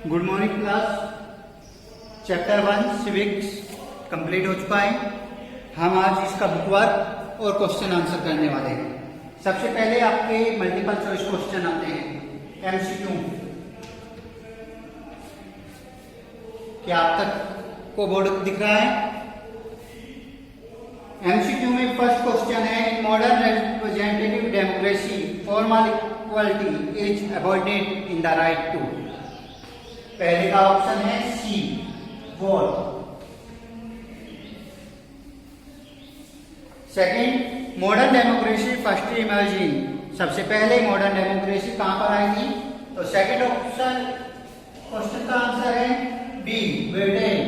Good morning class. Chapter 1 civics complete हो चुका है। हम आज इसका बुक वर्क और क्वेश्चन आंसर करने वाले हैं। सबसे पहले आपके मल्टीपल चॉइस क्वेश्चन आते हैं एमसीक्यू। क्या आप तक को बोर्ड दिख रहा है? एमसीक्यू में फर्स्ट क्वेश्चन है, in modern representative democracy formal equality is afforded in the right to. पहले का ऑप्शन है C vote. Second, modern democracy first emerging. सबसे पहले मॉडर्न डेमोक्रेसी कहां पर आई थी? तो सेकंड ऑप्शन क्वेश्चन का आंसर है B Britain.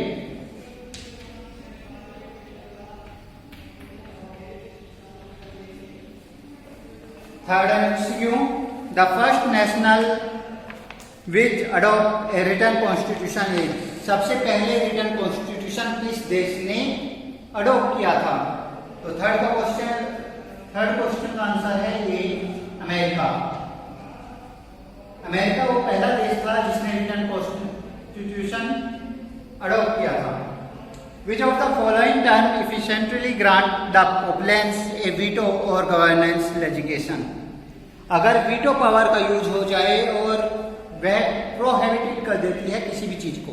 Third MCQ, the first national which adopt a written constitution is. सबसे पहले रिटन कॉन्स्टिट्यूशन किस देश ने अडॉप्ट किया था? तो थर्ड क्वेश्चन का आंसर है ये अमेरिका। अमेरिका वो पहला देश था जिसने रिटन कॉन्स्टिट्यूशन अडॉप्ट किया था। Which of the following term efficiently grant the populace a veto और गवर्नेंस लेजिस्लेशन। अगर वीटो पावर का यूज हो जाए और वह प्रोहिबिटेड कर देती है किसी भी चीज को,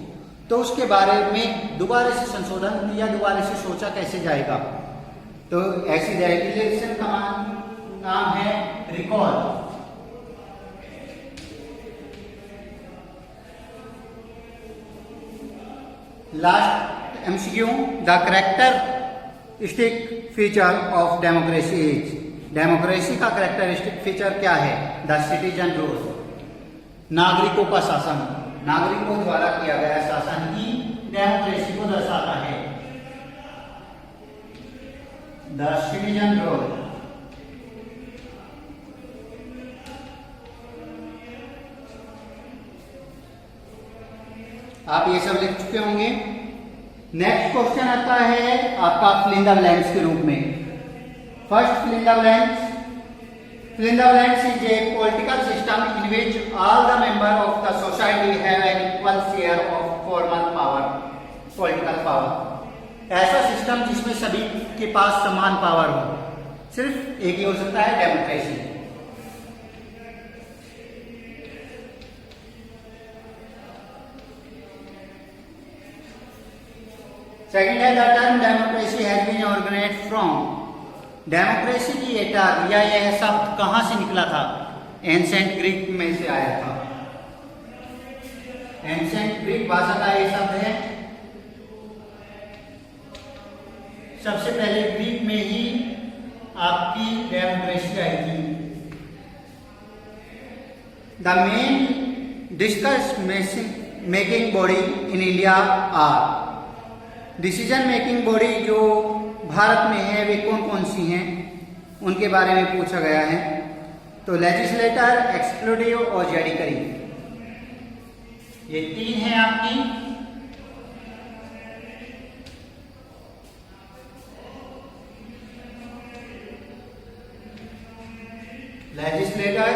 तो उसके बारे में दोबारा से संशोधन या दोबारा से सोचा कैसे जाएगा? तो ऐसी रेगुलेशन का नाम है recall. Last MCQ, the characteristic feature of democracy is. Democracy का कैरेक्टरिस्टिक फीचर क्या है? The citizen rule. नागरिकों का शासन, नागरिकों द्वारा किया गया शासन ही डेमोक्रेसी को दर्शाता है। The citizen rule. आप ये सब लिख चुके होंगे। नेक्स्ट क्वेश्चन आता है आपका फिल इन द ब्लैंक्स के रूप में। First fill in the blanks. Fill in the blanks is a political system in which all the members of the society have an equal share of formal power, political power। ऐसा system जिसमें सभी के पास समान power हो, सिर्फ एक ही हो सकता है, डेमोक्रेसी। सेकंड है, the term democracy has been organized from. Democracy की ये टर्म या यह शब्द कहां से निकला था? एंशिएंट ग्रीक में से आया था। एंशिएंट ग्रीक भाषा का ये शब्द है। सबसे पहले ग्रीक में ही आपकी डेमोक्रेसी आई थी। The main discuss making body in India are. Decision making body जो भारत में है वे कौन कौन सी हैं, उनके बारे में पूछा गया है। तो लेजिस्लेटर, एक्सिक्यूटिव और जुडिशरी, ये तीन हैं आपकी। Legislator,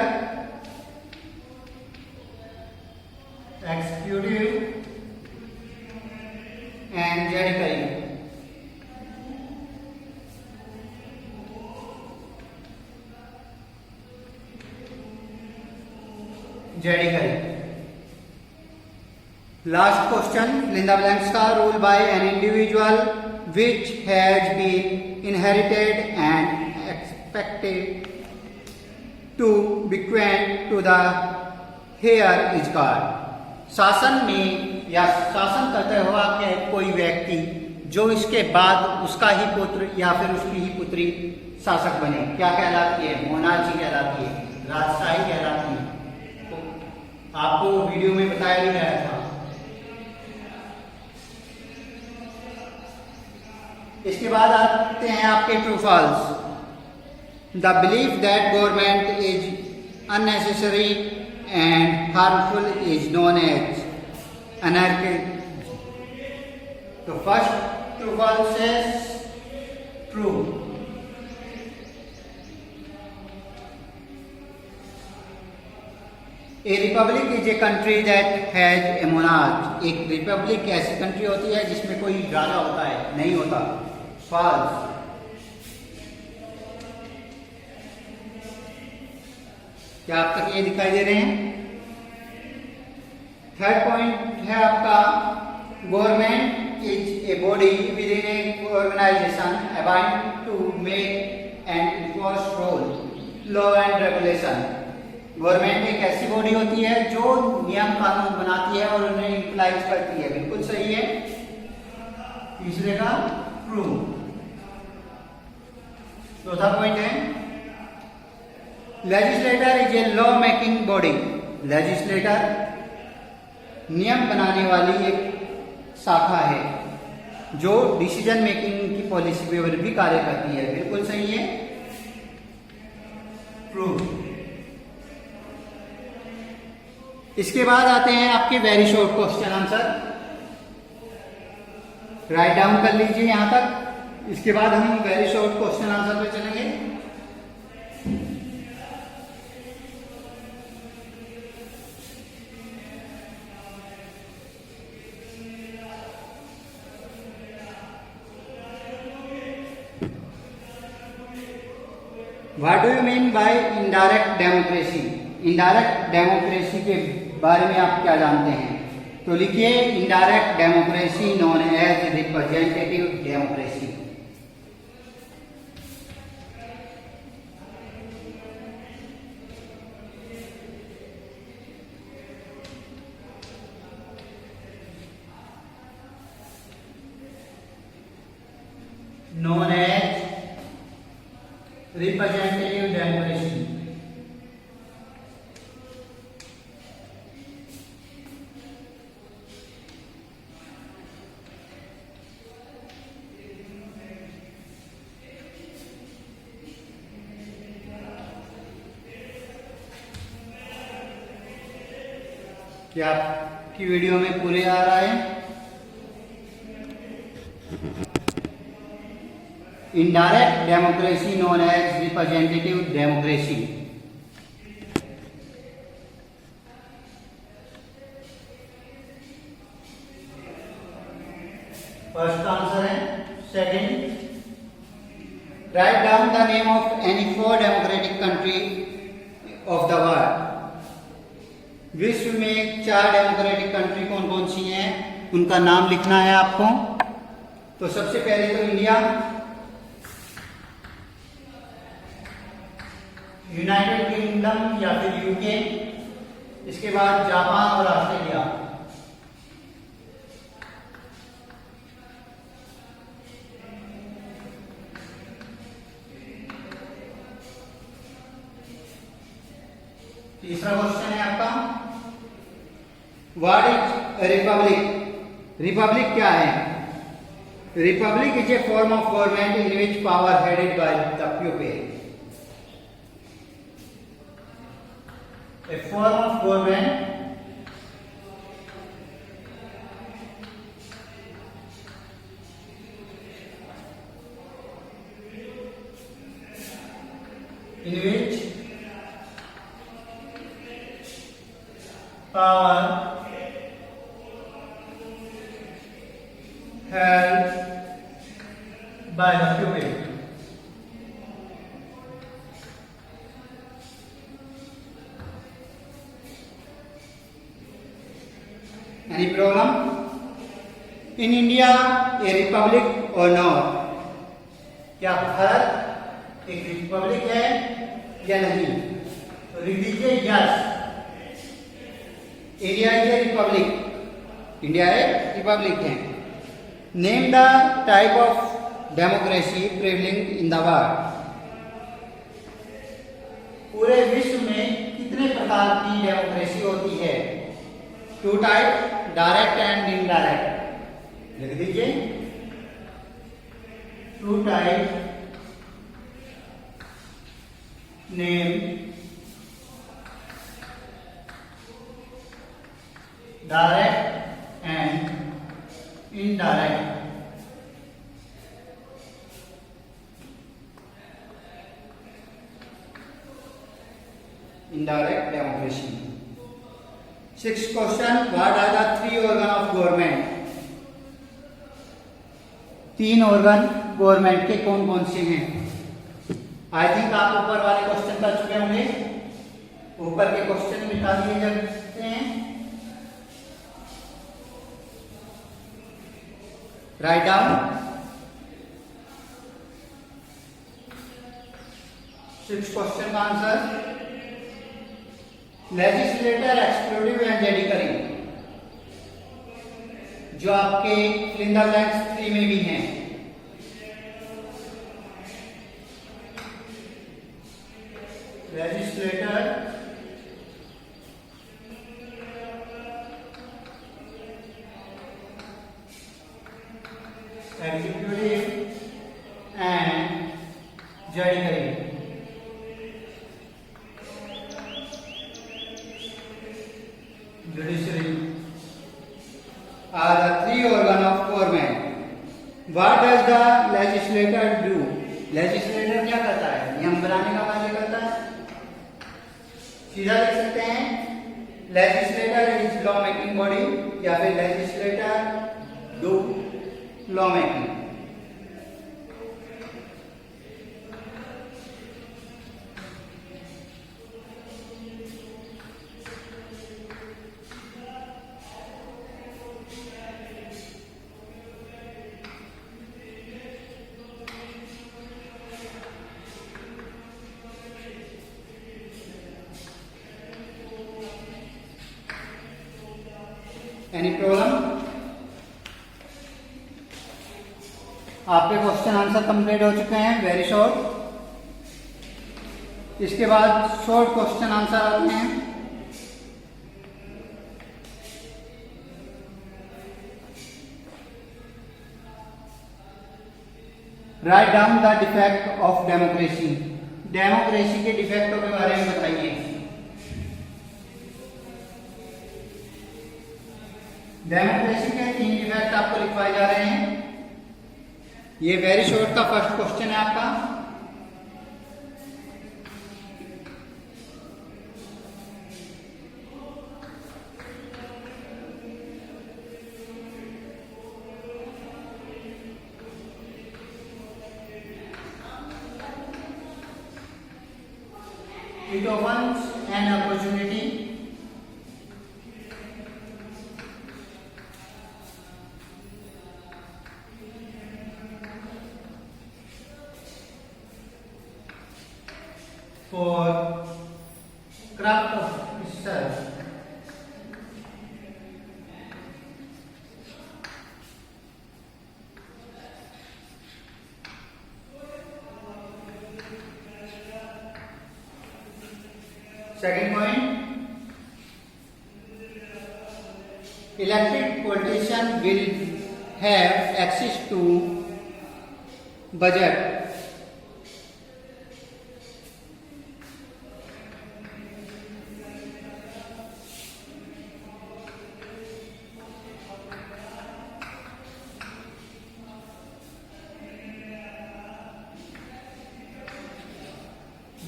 executive and judiciary. Last question, fill in the blanks का, rule by an individual which has been inherited and expected to bequeath to the heir is called. शासन में या शासन करते हुआ के कोई व्यक्ति जो इसके बाद उसका ही पुत्र या फिर उसकी ही पुत्री शासक बने, क्या कहलाती है? मोनार्ची कहलाती है, राजशाही कहलाती है। आपको वीडियो में बताया भी गया था। इसके बाद आते हैं आपके true false. The belief that government is unnecessary and harmful is known as anarchism. तो first true false is true. A republic is a country that has a monarch. एक रिपब्लिक ऐसी कंट्री होती है जिसमें कोई राजा होता है, नहीं होता। फॉल्स। क्या आप तक ये दिखाई दे रहे हैं? थर्ड पॉइंट है आपका, government is a body within a organization abide to make and enforce rule law and regulation. Government एक ऐसी बॉडी होती है जो नियम कानून बनाती है और उन्हें इम्प्लाइज करती है। बिल्कुल सही है। तीसरे का ट्रू। चौथा पॉइंट है, legislator is a law making body. Legislator नियम बनाने वाली एक शाखा है जो डिसीजन मेकिंग की पॉलिसी पर भी कार्य करती है। बिल्कुल सही है। ट्रू। इसके बाद आते हैं आपके very short question answer. Write down कर लीजिए यहां तक। इसके बाद हम वेरी शॉर्ट क्वेश्चन आंसर पे चलेंगे। What do you mean by indirect democracy? Indirect democracy के बारे में आप क्या जानते हैं? तो लिखिए, indirect democracy known as representative democracy. known as representative democracy. क्या आपकी वीडियो में पूरे आ रहा है? Indirect democracy known as representative democracy. First answer है। Second, write down the name of any 4 democratic country of the world. विश्व में 4 डेमोक्रेटिक कंट्री कौन कौन सी हैं, उनका नाम लिखना है आपको। तो सबसे पहले तो इंडिया, यूनाइटेड किंगडम या फिर यूके, इसके बाद जापान और ऑस्ट्रेलिया। तीसरा क्वेश्चन है आपका, व्हाट इज रिपब्लिक? रिपब्लिक क्या है? Republic is A form of government in which power headed by the people. A form of government in which power held by the people. Any problem? In India, a republic or not? क्या भारत एक Republic है या नहीं? तो लिख दीजिए yes, India is a Republic. India एक Republic है। Name the type of democracy prevailing in the world. पूरे विश्व में कितने प्रकार की डेमोक्रेसी होती है? 2 टाइप, डायरेक्ट एंड इनडायरेक्ट। लिख दीजिए 2 type, name direct and indirect. Indirect democracy. Sixth question, what are the three organ of government? तीन ऑर्गन गवर्नमेंट के कौन कौन से हैं? आई थिंक आप ऊपर वाले क्वेश्चन कर चुके होंगे। ऊपर के क्वेश्चन मिटा दिए जाते हैं। Write down. सिक्स क्वेश्चन का आंसर, लेजिस्लेटर, एक्सक्लूसिव एंड जेडिकरी, जो आपके फिल इन द ब्लैंक्स 3 में भी हैं। Legislator, executive and judiciary. Judiciary are the three organ of government. What does the legislator do? Legislator क्या करता है? नियम बनाने का कार्य करता है। सीधा लिख सकते हैं, legislator is law making body, या फिर legislator do law making। Any problem? आपके क्वेश्चन आंसर कंप्लीट हो चुके हैं, वेरी शॉर्ट। इसके बाद शॉर्ट क्वेश्चन आंसर आते हैं। Right down the defect of democracy. Democracy के डिफेक्टों के बारे में बताइए। डेमोक्रेसी के 3 डिफेक्ट आपको लिखवाए जा रहे हैं। ये वेरी शॉर्ट का फर्स्ट क्वेश्चन है आपका। It opens an opportunity for craft of research second point, elected politician will have access to budget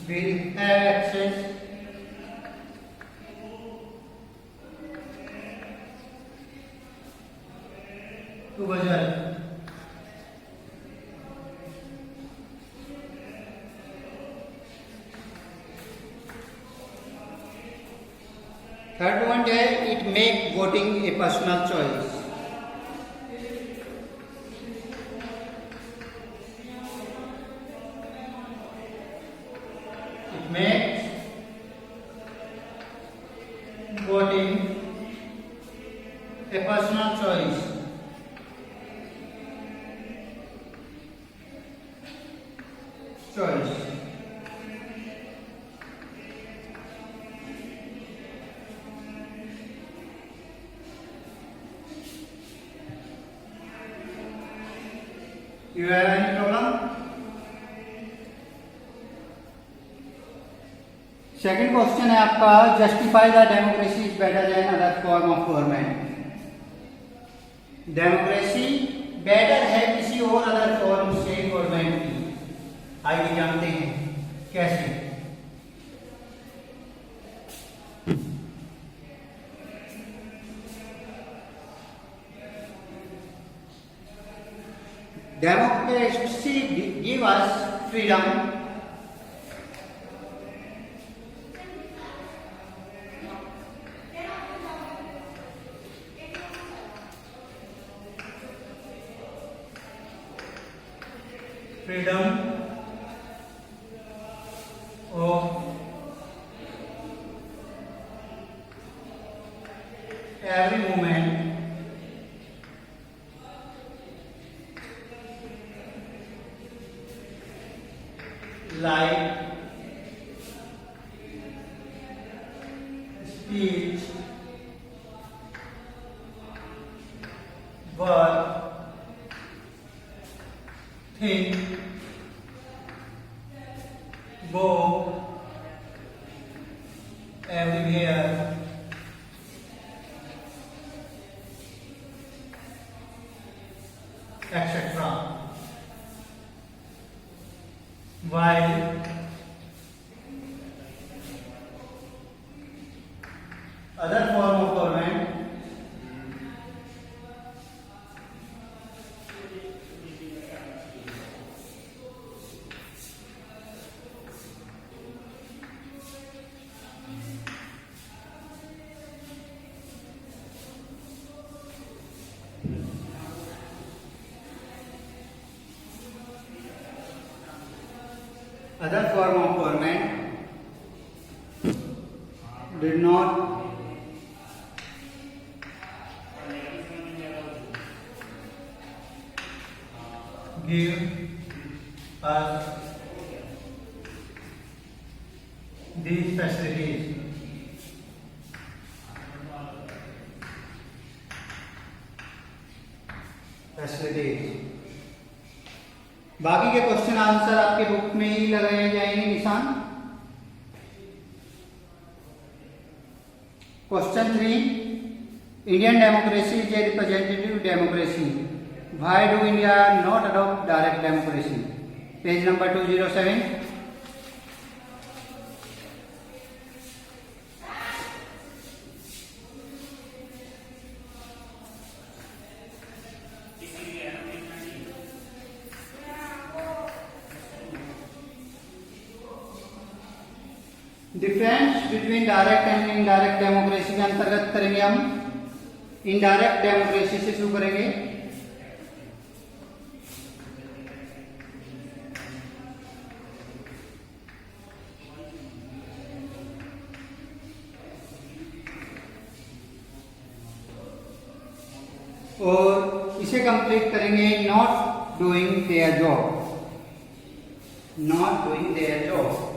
will have access to budget. Third point है, it make voting a personal choice. Makes voting a personal choice. You have any problem? Second question है आपका, justify the democracy is better than other form of government. Democracy better है किसी और other form से government की। आइए जानते हैं कैसे। Democracy give us freedom. Freedom of every movement like speech, work, think, go, everywhere, etc. While other form of government did not give us these facilities. बाकी के क्वेश्चन आंसर आपके book में ही लगाए जाएंगे निशान। Question 3, Indian democracy is a representative democracy, why do India not adopt direct democracy? Page number 207। Difference between direct and indirect democracy के अंतर्गत करेंगे हम। इनडायरेक्ट डेमोक्रेसी से शुरू करेंगे। और इसे कंप्लीट करेंगे not doing their job. Not doing their job,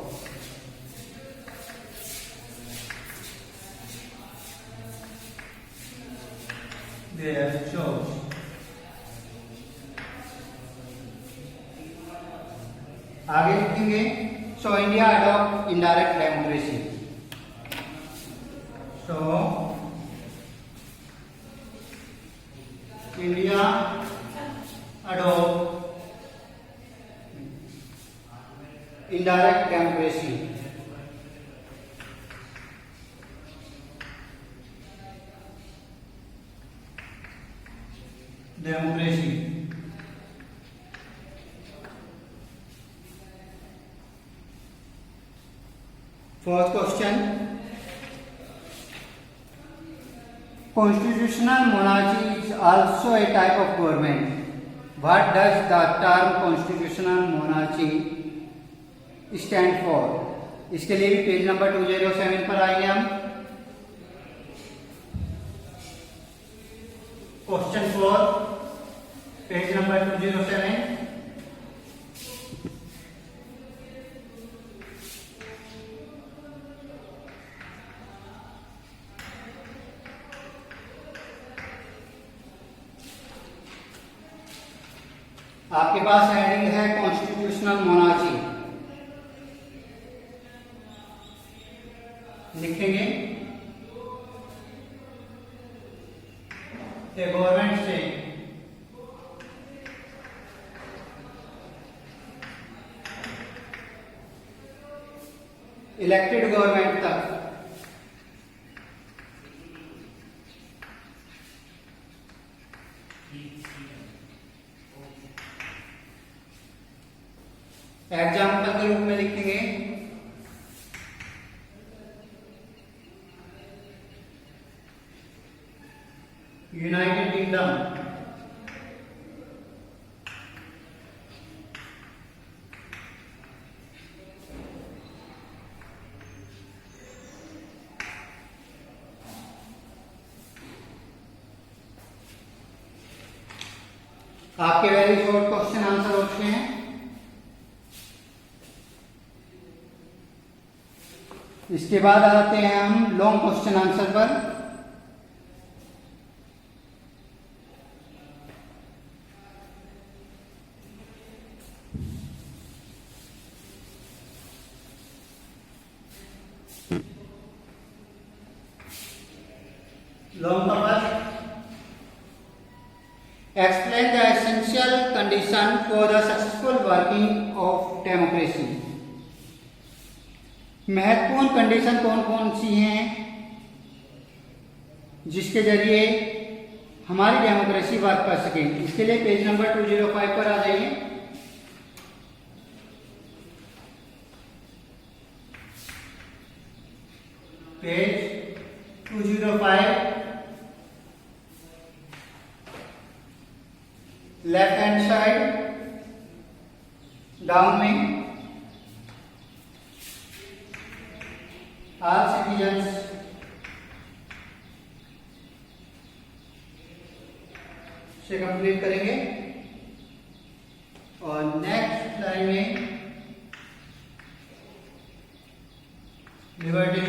their jobs. आगे लिखेंगे so India adopt indirect democracy. So India adopt indirect democracy. Democracy first question, constitutional monarchy is also a type of government, what does the term constitutional monarchy stand for? इसके लिए भी page number 207 पर आएंगे हम। Question 4, page number 207। आपके पास heading है constitutional monarchy. लिखेंगे government से इलेक्टेड गवर्नमेंट तक एग्जाम्पल के रूप में लिखेंगे यूनाइटेड किंगडम, आपके वेरी शॉर्ट क्वेश्चन आंसर हो चुके हैं। इसके बाद आते हैं हम लॉन्ग क्वेश्चन आंसर पर। लॉन्ग का first, explain the essential condition for the successful working of democracy। महत्वपूर्ण कंडीशन कौन कौन सी हैं जिसके जरिए हमारी डेमोक्रेसी वर्क कर सके। इसके लिए पेज नंबर 205 पर आ जाइए। Page 205 left hand side down में ऑल सिटीजन्स से कंप्लीट करेंगे और नेक्स्ट लाइन में लिबर्टी